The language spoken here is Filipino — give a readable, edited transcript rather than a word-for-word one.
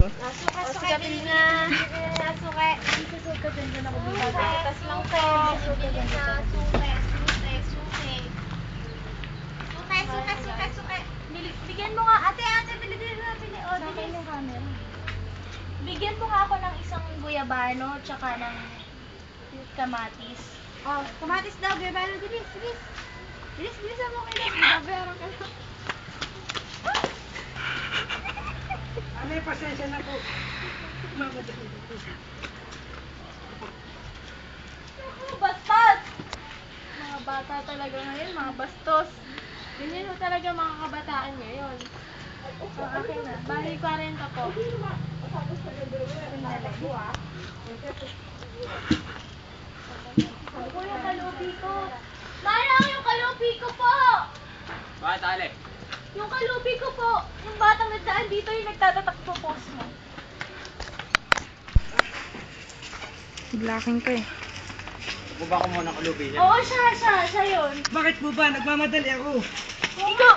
Nasuka, bili nga. Nasuka. Isusod ka dyan ako bilang. Tas lang ko. Bili na. Suke. Bigyan mo nga. Ate, bili. O, bili yung camera. Bigyan mo nga ako ng isang guyabano, tsaka ng kamatis. Oh, kamatis daw, guyabano. Bilis. Bilis mo kayo. Babayaran ka lang. Ano yung pasensya na po? Bastos! Mga bata talaga ngayon, mga bastos. Ganyan ho talaga mga kabataan ngayon. Ang akin na, bali 40 po. Ako yung kalupi ko. Manang yung kalupi ko po! Bakit, Ale? Yung kalupi ko po, yung batang nagdaan dito yung nagtatatak po post mo. Blocking ko eh. Buba ko muna kalubi niya. Oo, siya yun. Bakit po ba? Nagmamadali ako. Ikaw,